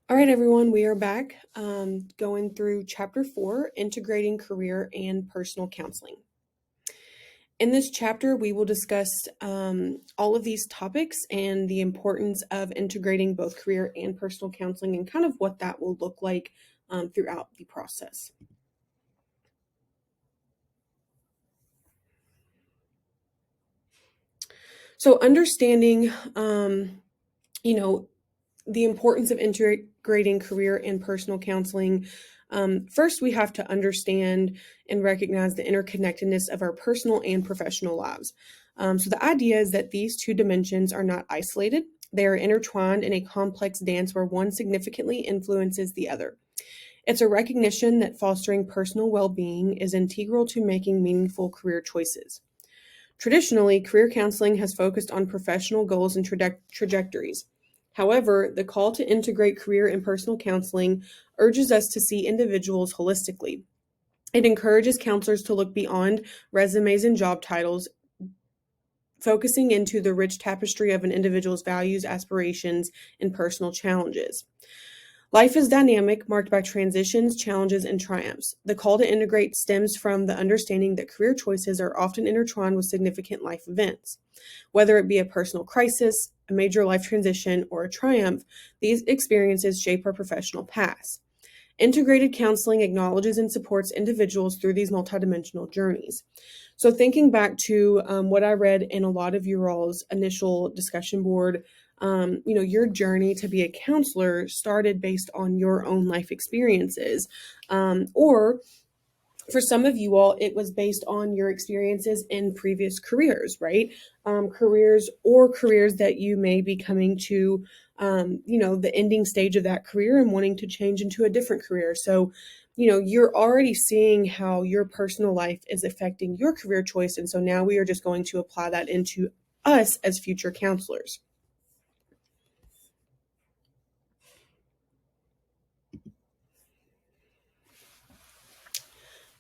All right, everyone, we are back going through Chapter 4, Integrating Career and Personal Counseling. In this chapter, we will discuss all of these topics and the importance of integrating both career and personal counseling and kind of what that will look like throughout the process. So, understanding, the importance of integrating career and personal counseling. First, we have to understand and recognize the interconnectedness of our personal and professional lives. So, the idea is that these two dimensions are not isolated, they are intertwined in a complex dance where one significantly influences the other. It's a recognition that fostering personal well being is integral to making meaningful career choices. Traditionally, career counseling has focused on professional goals and trajectories. However, the call to integrate career and personal counseling urges us to see individuals holistically. It encourages counselors to look beyond resumes and job titles, focusing into the rich tapestry of an individual's values, aspirations, and personal challenges. Life is dynamic, marked by transitions, challenges, and triumphs. The call to integrate stems from the understanding that career choices are often intertwined with significant life events. Whether it be a personal crisis, a major life transition, or a triumph, these experiences shape our professional paths. Integrated counseling acknowledges and supports individuals through these multidimensional journeys. So, thinking back to what I read in a lot of your all's initial discussion board, your journey to be a counselor started based on your own life experiences, or for some of you all, it was based on your experiences in previous careers, right? Careers that you may be coming to, the ending stage of that career and wanting to change into a different career. So, you're already seeing how your personal life is affecting your career choice. And so now we are just going to apply that into us as future counselors.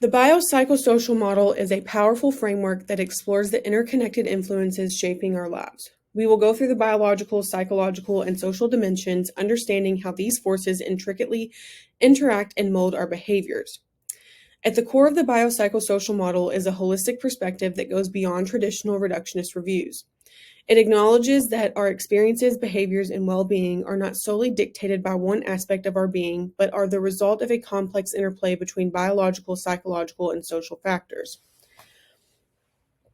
The biopsychosocial model is a powerful framework that explores the interconnected influences shaping our lives. We will go through the biological, psychological, and social dimensions, understanding how these forces intricately interact and mold our behaviors. At the core of the biopsychosocial model is a holistic perspective that goes beyond traditional reductionist reviews. It acknowledges that our experiences, behaviors, and well being are not solely dictated by one aspect of our being, but are the result of a complex interplay between biological, psychological, and social factors.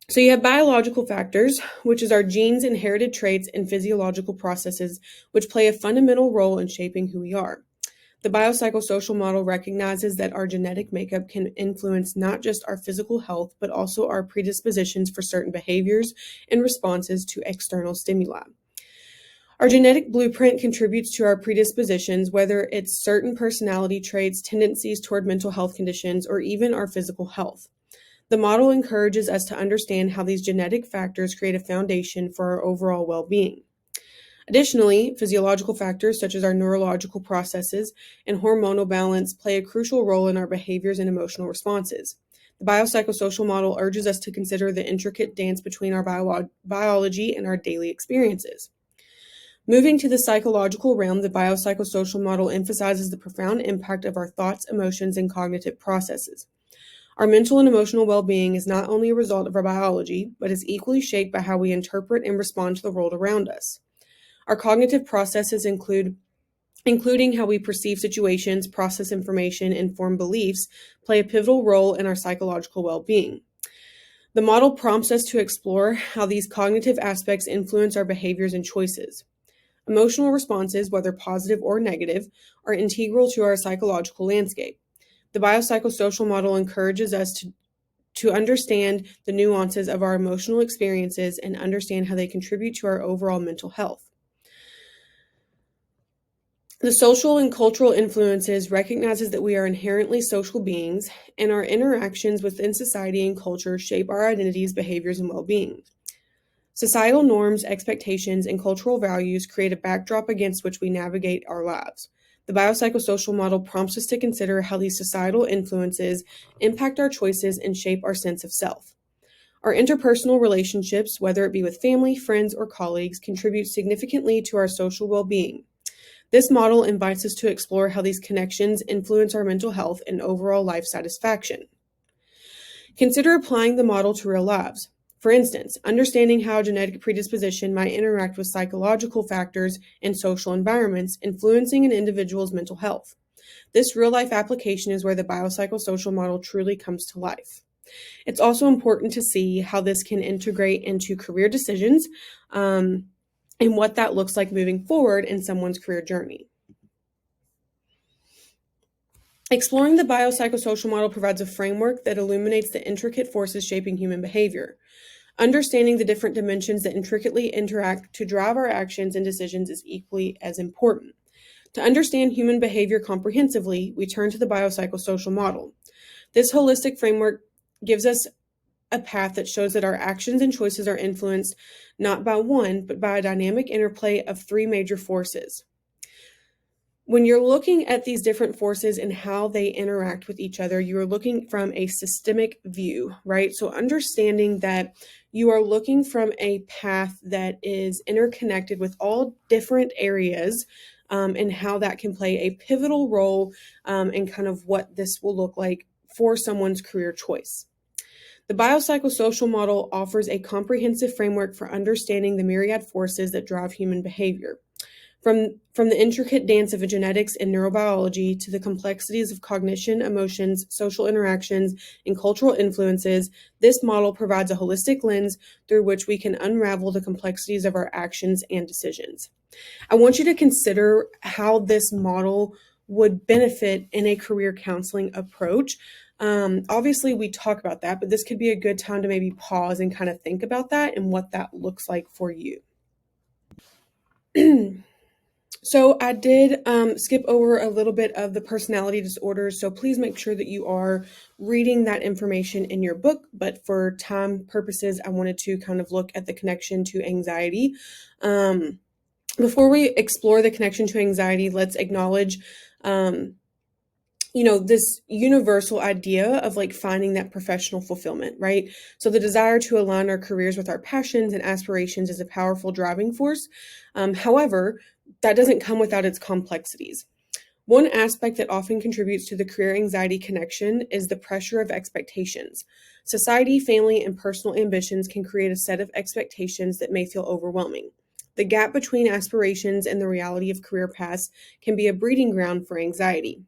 So you have biological factors, which is our genes, inherited traits, and physiological processes, which play a fundamental role in shaping who we are. The biopsychosocial model recognizes that our genetic makeup can influence not just our physical health, but also our predispositions for certain behaviors and responses to external stimuli. Our genetic blueprint contributes to our predispositions, whether it's certain personality traits, tendencies toward mental health conditions, or even our physical health. The model encourages us to understand how these genetic factors create a foundation for our overall well-being. Additionally, physiological factors such as our neurological processes and hormonal balance play a crucial role in our behaviors and emotional responses. The biopsychosocial model urges us to consider the intricate dance between our biology and our daily experiences. Moving to the psychological realm, the biopsychosocial model emphasizes the profound impact of our thoughts, emotions, and cognitive processes. Our mental and emotional well-being is not only a result of our biology, but is equally shaped by how we interpret and respond to the world around us. Our cognitive processes including how we perceive situations, process information, and form beliefs, play a pivotal role in our psychological well-being. The model prompts us to explore how these cognitive aspects influence our behaviors and choices. Emotional responses, whether positive or negative, are integral to our psychological landscape. The biopsychosocial model encourages us to understand the nuances of our emotional experiences and understand how they contribute to our overall mental health. The social and cultural influences recognizes that we are inherently social beings, and our interactions within society and culture shape our identities, behaviors, and well-being. Societal norms, expectations, and cultural values create a backdrop against which we navigate our lives. The biopsychosocial model prompts us to consider how these societal influences impact our choices and shape our sense of self. Our interpersonal relationships, whether it be with family, friends, or colleagues, contribute significantly to our social well-being. This model invites us to explore how these connections influence our mental health and overall life satisfaction. Consider applying the model to real lives. For instance, understanding how genetic predisposition might interact with psychological factors and social environments influencing an individual's mental health. This real-life application is where the biopsychosocial model truly comes to life. It's also important to see how this can integrate into career decisions and what that looks like moving forward in someone's career journey. Exploring the biopsychosocial model provides a framework that illuminates the intricate forces shaping human behavior. Understanding the different dimensions that intricately interact to drive our actions and decisions is equally as important. To understand human behavior comprehensively, we turn to the biopsychosocial model. This holistic framework gives us a path that shows that our actions and choices are influenced not by one, but by a dynamic interplay of three major forces. When you're looking at these different forces and how they interact with each other, you are looking from a systemic view, right? So understanding that you are looking from a path that is interconnected with all different areas and how that can play a pivotal role in kind of what this will look like for someone's career choice. The biopsychosocial model offers a comprehensive framework for understanding the myriad forces that drive human behavior. From the intricate dance of genetics and neurobiology to the complexities of cognition, emotions, social interactions, and cultural influences, this model provides a holistic lens through which we can unravel the complexities of our actions and decisions. I want you to consider how this model would benefit in a career counseling approach. Obviously, we talk about that, but this could be a good time to maybe pause and kind of think about that and what that looks like for you. So I did skip over a little bit of the personality disorders, so please make sure that you are reading that information in your book, but for time purposes, I wanted to kind of look at the connection to anxiety. Before we explore the connection to anxiety, let's acknowledge this universal idea of like finding that professional fulfillment, right? So the desire to align our careers with our passions and aspirations is a powerful driving force. However, that doesn't come without its complexities. One aspect that often contributes to the career anxiety connection is the pressure of expectations. Society, family, and personal ambitions can create a set of expectations that may feel overwhelming. The gap between aspirations and the reality of career paths can be a breeding ground for anxiety.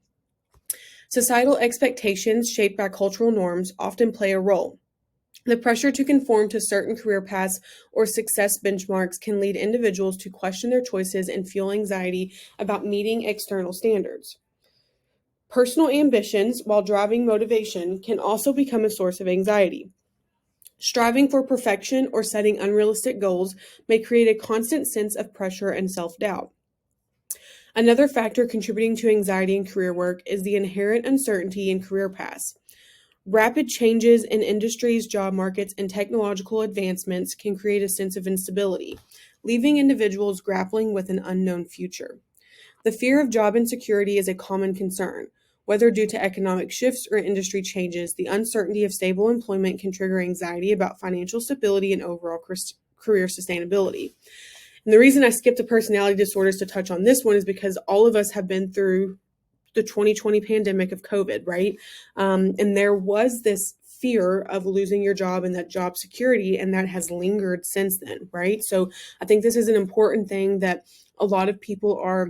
Societal expectations shaped by cultural norms often play a role. The pressure to conform to certain career paths or success benchmarks can lead individuals to question their choices and feel anxiety about meeting external standards. Personal ambitions, while driving motivation, can also become a source of anxiety. Striving for perfection or setting unrealistic goals may create a constant sense of pressure and self-doubt. Another factor contributing to anxiety in career work is the inherent uncertainty in career paths. Rapid changes in industries, job markets, and technological advancements can create a sense of instability, leaving individuals grappling with an unknown future. The fear of job insecurity is a common concern. Whether due to economic shifts or industry changes, the uncertainty of stable employment can trigger anxiety about financial stability and overall career sustainability. And the reason I skipped the personality disorders to touch on this one is because all of us have been through the 2020 pandemic of COVID, right? And there was this fear of losing your job and that job security, and that has lingered since then, right? So I think this is an important thing that a lot of people are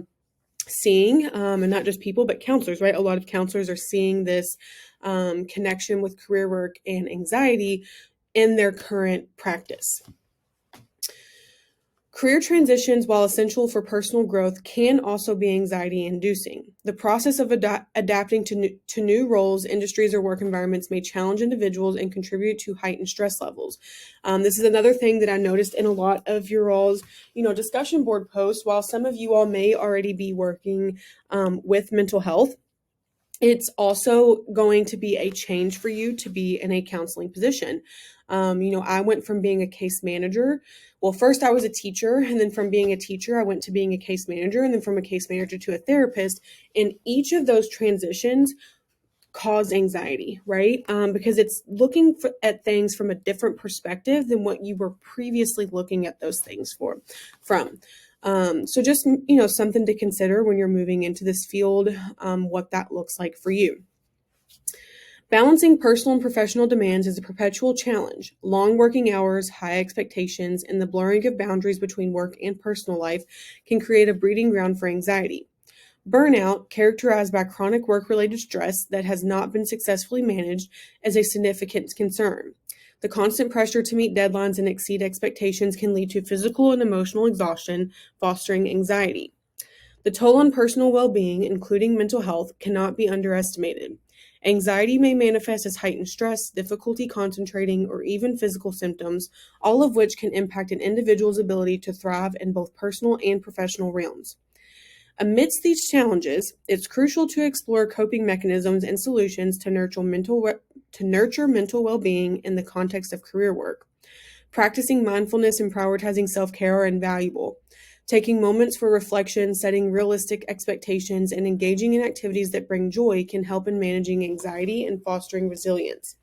seeing, and not just people, but counselors, right? A lot of counselors are seeing this connection with career work and anxiety in their current practice. Career transitions, while essential for personal growth, can also be anxiety-inducing. The process of adapting to new roles, industries, or work environments may challenge individuals and contribute to heightened stress levels. This is another thing that I noticed in a lot of your all's, discussion board posts. While some of you all may already be working with mental health, it's also going to be a change for you to be in a counseling position. I went from being a case manager. Well, first I was a teacher, and then from being a teacher, I went to being a case manager, and then from a case manager to a therapist. And each of those transitions cause anxiety, right? Because it's looking at things from a different perspective than what you were previously looking at those things from. So just, something to consider when you're moving into this field, what that looks like for you. Balancing personal and professional demands is a perpetual challenge. Long working hours, high expectations, and the blurring of boundaries between work and personal life can create a breeding ground for anxiety. Burnout, characterized by chronic work-related stress that has not been successfully managed, is a significant concern. The constant pressure to meet deadlines and exceed expectations can lead to physical and emotional exhaustion, fostering anxiety. The toll on personal well-being, including mental health, cannot be underestimated. Anxiety may manifest as heightened stress, difficulty concentrating, or even physical symptoms, all of which can impact an individual's ability to thrive in both personal and professional realms. Amidst these challenges, it's crucial to explore coping mechanisms and solutions to nurture mental well-being in the context of career work. Practicing mindfulness and prioritizing self-care are invaluable. Taking moments for reflection, setting realistic expectations, and engaging in activities that bring joy can help in managing anxiety and fostering resilience.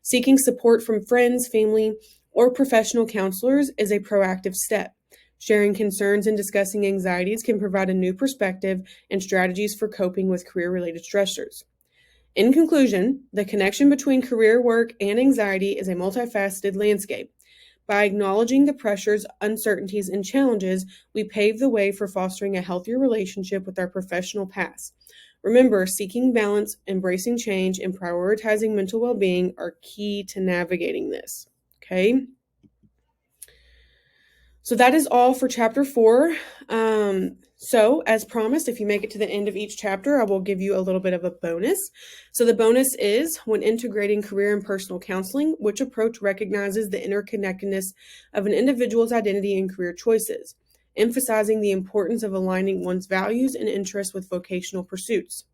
Seeking support from friends, family, or professional counselors is a proactive step. Sharing concerns and discussing anxieties can provide a new perspective and strategies for coping with career-related stressors. In conclusion, the connection between career work and anxiety is a multifaceted landscape. By acknowledging the pressures, uncertainties, and challenges, we pave the way for fostering a healthier relationship with our professional paths. Remember, seeking balance, embracing change, and prioritizing mental well-being are key to navigating this. Okay? So that is all for chapter 4. So as promised, if you make it to the end of each chapter, I will give you a little bit of a bonus. So the bonus is, when integrating career and personal counseling, which approach recognizes the interconnectedness of an individual's identity and career choices, emphasizing the importance of aligning one's values and interests with vocational pursuits.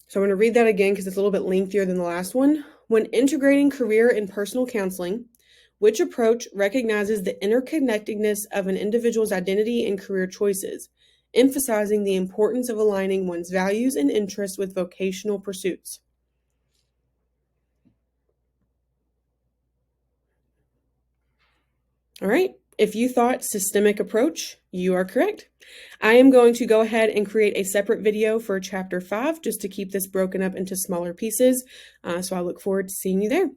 So I'm going to read that again because it's a little bit lengthier than the last one. When integrating career and personal counseling, which approach recognizes the interconnectedness of an individual's identity and career choices, emphasizing the importance of aligning one's values and interests with vocational pursuits. All right, if you thought systemic approach, you are correct. I am going to go ahead and create a separate video for chapter 5 just to keep this broken up into smaller pieces. So I look forward to seeing you there.